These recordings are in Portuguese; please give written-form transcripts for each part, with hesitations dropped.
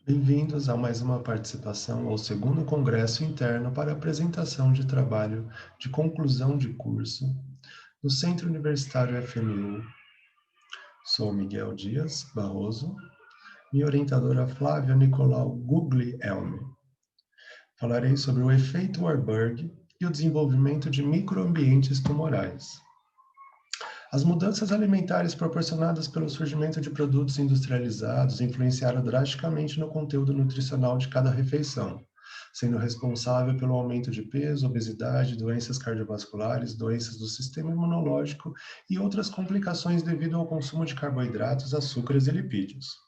Bem-vindos a mais uma participação ao segundo Congresso Interno para apresentação de trabalho de conclusão de curso no Centro Universitário FMU. Sou Miguel Dias Barroso, minha orientadora Flávia Nicolau Guglielmi. Falarei sobre o efeito Warburg e o desenvolvimento de microambientes tumorais. As mudanças alimentares proporcionadas pelo surgimento de produtos industrializados influenciaram drasticamente no conteúdo nutricional de cada refeição, sendo responsável pelo aumento de peso, obesidade, doenças cardiovasculares, doenças do sistema imunológico e outras complicações devido ao consumo de carboidratos, açúcares e lipídios.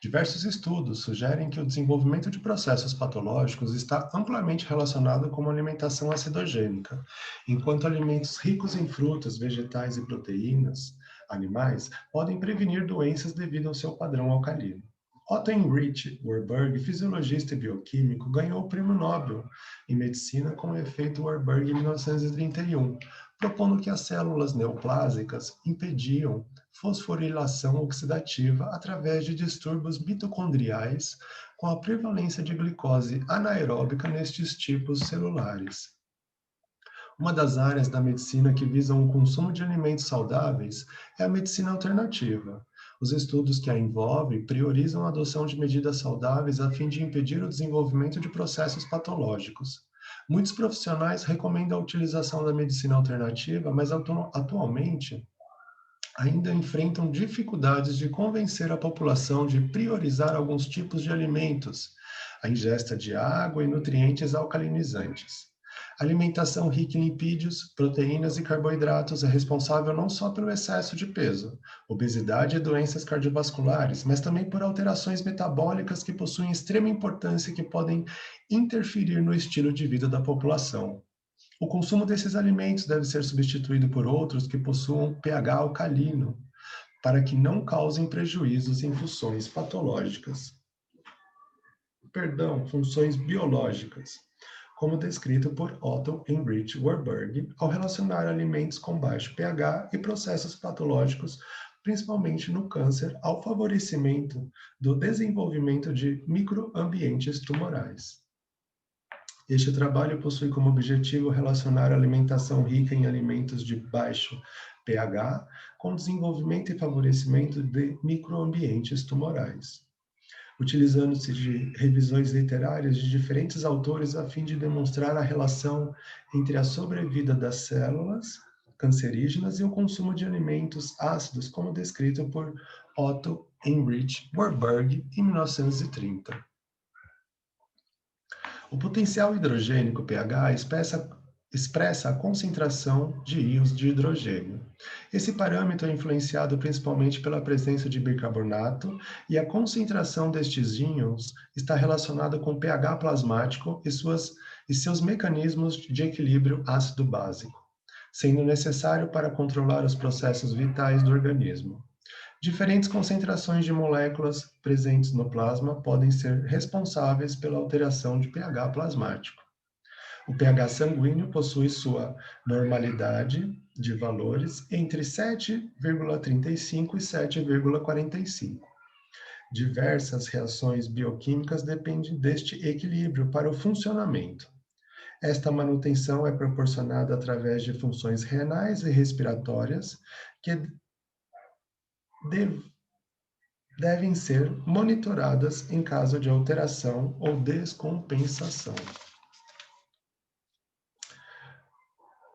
Diversos estudos sugerem que o desenvolvimento de processos patológicos está amplamente relacionado com uma alimentação acidogênica, enquanto alimentos ricos em frutas, vegetais e proteínas animais podem prevenir doenças devido ao seu padrão alcalino. Otto Heinrich Warburg, fisiologista e bioquímico, ganhou o Prêmio Nobel em Medicina com o efeito Warburg em 1931, propondo que as células neoplásicas impediam fosforilação oxidativa através de distúrbios mitocondriais com a prevalência de glicose anaeróbica nestes tipos celulares. Uma das áreas da medicina que visam o consumo de alimentos saudáveis é a medicina alternativa. Os estudos que a envolvem priorizam a adoção de medidas saudáveis a fim de impedir o desenvolvimento de processos patológicos. Muitos profissionais recomendam a utilização da medicina alternativa, mas atualmente ainda enfrentam dificuldades de convencer a população de priorizar alguns tipos de alimentos, a ingesta de água e nutrientes alcalinizantes. A alimentação rica em lipídios, proteínas e carboidratos é responsável não só pelo excesso de peso, obesidade e doenças cardiovasculares, mas também por alterações metabólicas que possuem extrema importância e que podem interferir no estilo de vida da população. O consumo desses alimentos deve ser substituído por outros que possuam pH alcalino, para que não causem prejuízos em funções patológicas. Funções biológicas, como descrito por Otto Heinrich Warburg, ao relacionar alimentos com baixo pH e processos patológicos, principalmente no câncer, ao favorecimento do desenvolvimento de microambientes tumorais. Este trabalho possui como objetivo relacionar a alimentação rica em alimentos de baixo pH com desenvolvimento e favorecimento de microambientes tumorais, utilizando-se de revisões literárias de diferentes autores a fim de demonstrar a relação entre a sobrevida das células cancerígenas e o consumo de alimentos ácidos, como descrito por Otto Heinrich Warburg em 1930. O potencial hidrogênico pH expressa a concentração de íons de hidrogênio. Esse parâmetro é influenciado principalmente pela presença de bicarbonato e a concentração destes íons está relacionada com o pH plasmático e seus mecanismos de equilíbrio ácido-básico, sendo necessário para controlar os processos vitais do organismo. Diferentes concentrações de moléculas presentes no plasma podem ser responsáveis pela alteração de pH plasmático. O pH sanguíneo possui sua normalidade de valores entre 7,35 e 7,45. Diversas reações bioquímicas dependem deste equilíbrio para o funcionamento. Esta manutenção é proporcionada através de funções renais e respiratórias que devem ser monitoradas em caso de alteração ou descompensação.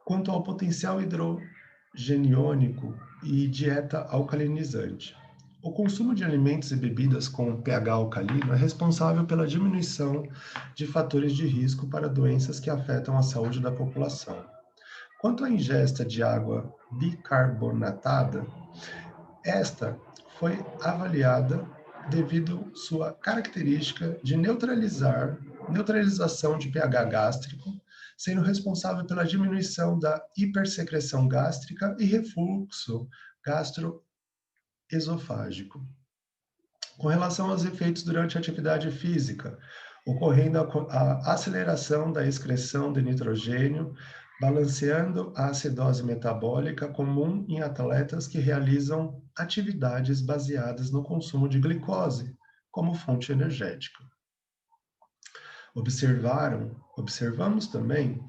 Quanto ao potencial hidrogeniônico e dieta alcalinizante, o consumo de alimentos e bebidas com pH alcalino é responsável pela diminuição de fatores de risco para doenças que afetam a saúde da população. Quanto à ingesta de água bicarbonatada, esta foi avaliada devido sua característica de neutralização de pH gástrico, sendo responsável pela diminuição da hipersecreção gástrica e refluxo gastroesofágico. Com relação aos efeitos durante a atividade física, ocorrendo a aceleração da excreção de nitrogênio, balanceando a acidose metabólica comum em atletas que realizam atividades baseadas no consumo de glicose, como fonte energética. Observamos também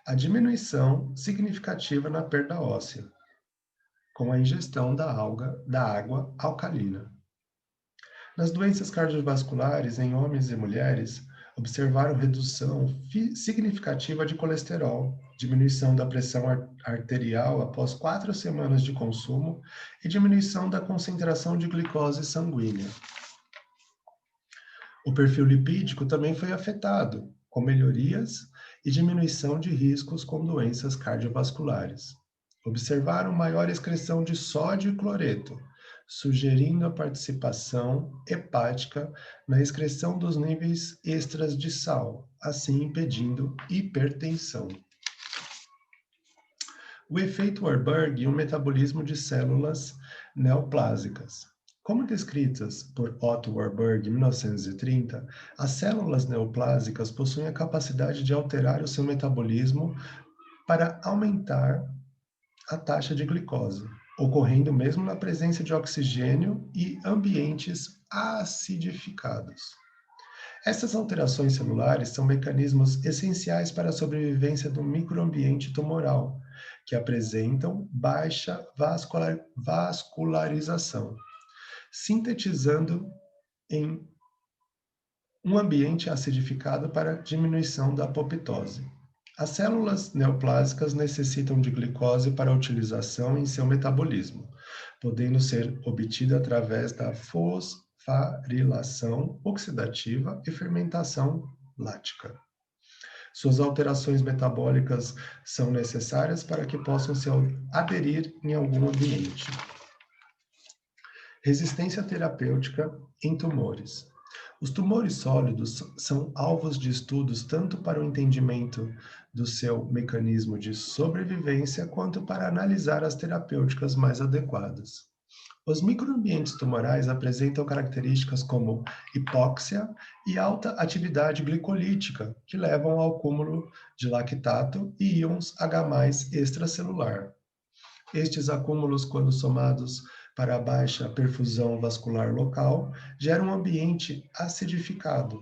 a diminuição significativa na perda óssea, com a ingestão da água alcalina. Nas doenças cardiovasculares em homens e mulheres, observaram redução significativa de colesterol, diminuição da pressão arterial após 4 semanas de consumo e diminuição da concentração de glicose sanguínea. O perfil lipídico também foi afetado, com melhorias e diminuição de riscos com doenças cardiovasculares. Observaram maior excreção de sódio e cloreto, sugerindo a participação hepática na excreção dos níveis extras de sal, assim impedindo hipertensão. O efeito Warburg e o metabolismo de células neoplásicas. Como descritas por Otto Warburg em 1930, as células neoplásicas possuem a capacidade de alterar o seu metabolismo para aumentar a taxa de glicose, ocorrendo mesmo na presença de oxigênio e ambientes acidificados. Essas alterações celulares são mecanismos essenciais para a sobrevivência do microambiente tumoral, que apresentam baixa vascularização, sintetizando em um ambiente acidificado para diminuição da apoptose. As células neoplásicas necessitam de glicose para utilização em seu metabolismo, podendo ser obtida através da fosfarilação oxidativa e fermentação lática. Suas alterações metabólicas são necessárias para que possam se aderir em algum ambiente. Resistência terapêutica em tumores. Os tumores sólidos são alvos de estudos tanto para o entendimento do seu mecanismo de sobrevivência quanto para analisar as terapêuticas mais adequadas. Os microambientes tumorais apresentam características como hipóxia e alta atividade glicolítica, que levam ao acúmulo de lactato e íons H+ extracelular. Estes acúmulos, quando somados para a baixa perfusão vascular local, geram um ambiente acidificado,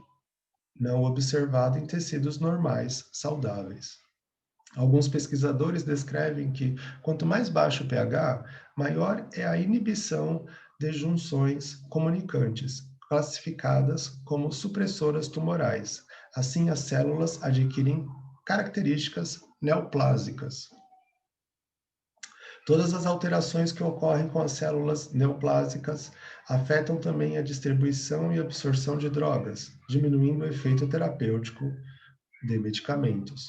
não observado em tecidos normais, saudáveis. Alguns pesquisadores descrevem que, quanto mais baixo o pH, maior é a inibição de junções comunicantes, classificadas como supressoras tumorais. Assim, as células adquirem características neoplásicas. Todas as alterações que ocorrem com as células neoplásicas afetam também a distribuição e absorção de drogas, diminuindo o efeito terapêutico de medicamentos.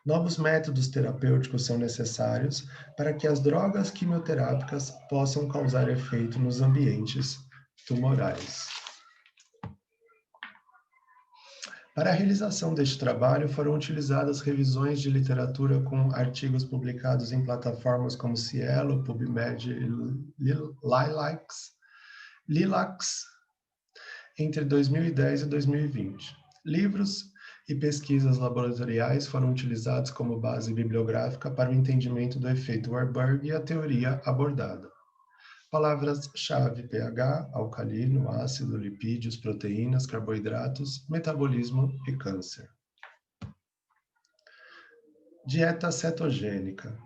Novos métodos terapêuticos são necessários para que as drogas quimioterápicas possam causar efeito nos ambientes tumorais. Para a realização deste trabalho, foram utilizadas revisões de literatura com artigos publicados em plataformas como Cielo, PubMed e Lilacs entre 2010 e 2020. Livros e pesquisas laboratoriais foram utilizados como base bibliográfica para o entendimento do efeito Warburg e a teoria abordada. Palavras-chave: pH, alcalino, ácido, lipídios, proteínas, carboidratos, metabolismo e câncer. Dieta cetogênica,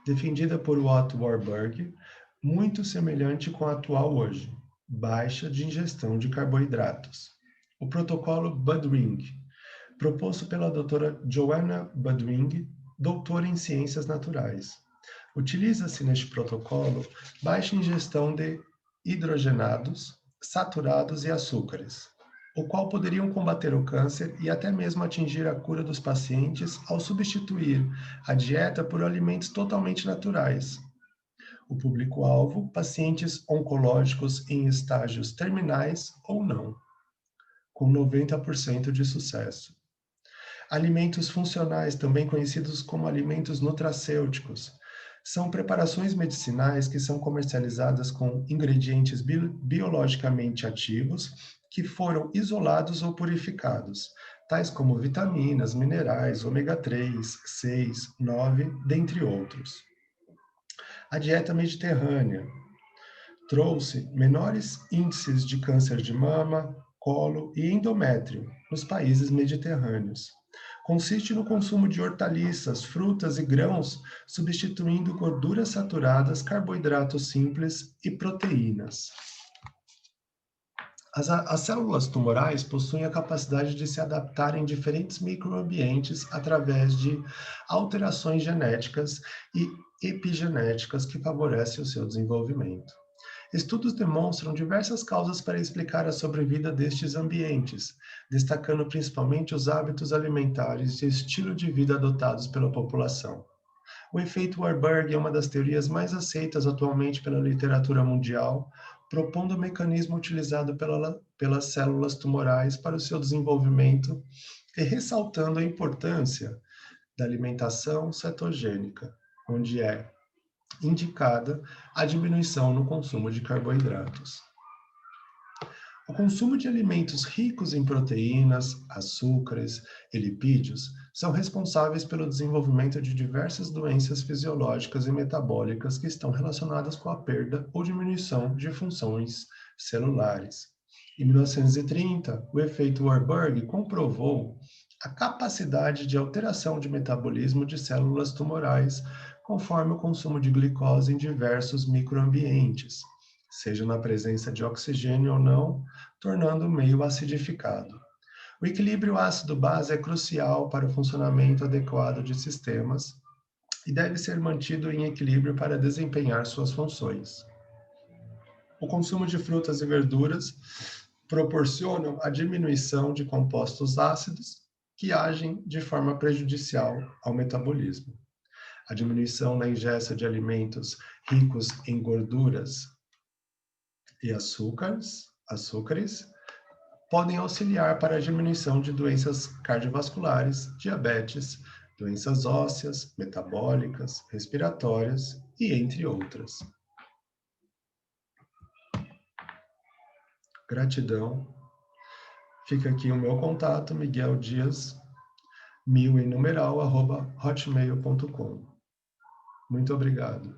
defendida por Otto Warburg, muito semelhante com a atual hoje, baixa de ingestão de carboidratos. O protocolo Budwig, proposto pela doutora Joanna Budwig, doutora em Ciências Naturais. Utiliza-se neste protocolo baixa ingestão de hidrogenados, saturados e açúcares, o qual poderiam combater o câncer e até mesmo atingir a cura dos pacientes ao substituir a dieta por alimentos totalmente naturais. O público-alvo, pacientes oncológicos em estágios terminais ou não, com 90% de sucesso. Alimentos funcionais, também conhecidos como alimentos nutracêuticos, são preparações medicinais que são comercializadas com ingredientes biologicamente ativos que foram isolados ou purificados, tais como vitaminas, minerais, ômega 3, 6, 9, dentre outros. A dieta mediterrânea trouxe menores índices de câncer de mama, colo e endométrio nos países mediterrâneos. Consiste no consumo de hortaliças, frutas e grãos, substituindo gorduras saturadas, carboidratos simples e proteínas. As células tumorais possuem a capacidade de se adaptar em diferentes microambientes através de alterações genéticas e epigenéticas que favorecem o seu desenvolvimento. Estudos demonstram diversas causas para explicar a sobrevida destes ambientes, destacando principalmente os hábitos alimentares e estilo de vida adotados pela população. O efeito Warburg é uma das teorias mais aceitas atualmente pela literatura mundial, propondo o mecanismo utilizado pelas células tumorais para o seu desenvolvimento e ressaltando a importância da alimentação cetogênica, onde é indicada a diminuição no consumo de carboidratos. O consumo de alimentos ricos em proteínas, açúcares e lipídios são responsáveis pelo desenvolvimento de diversas doenças fisiológicas e metabólicas que estão relacionadas com a perda ou diminuição de funções celulares. Em 1930, o efeito Warburg comprovou a capacidade de alteração de metabolismo de células tumorais conforme o consumo de glicose em diversos microambientes, seja na presença de oxigênio ou não, tornando o meio acidificado. O equilíbrio ácido-base é crucial para o funcionamento adequado de sistemas e deve ser mantido em equilíbrio para desempenhar suas funções. O consumo de frutas e verduras proporciona a diminuição de compostos ácidos que agem de forma prejudicial ao metabolismo. A diminuição na ingesta de alimentos ricos em gorduras e açúcares podem auxiliar para a diminuição de doenças cardiovasculares, diabetes, doenças ósseas, metabólicas, respiratórias e entre outras. Gratidão. Fica aqui o meu contato, Miguel Dias, 1000 em numeral, @hotmail.com. Muito obrigado.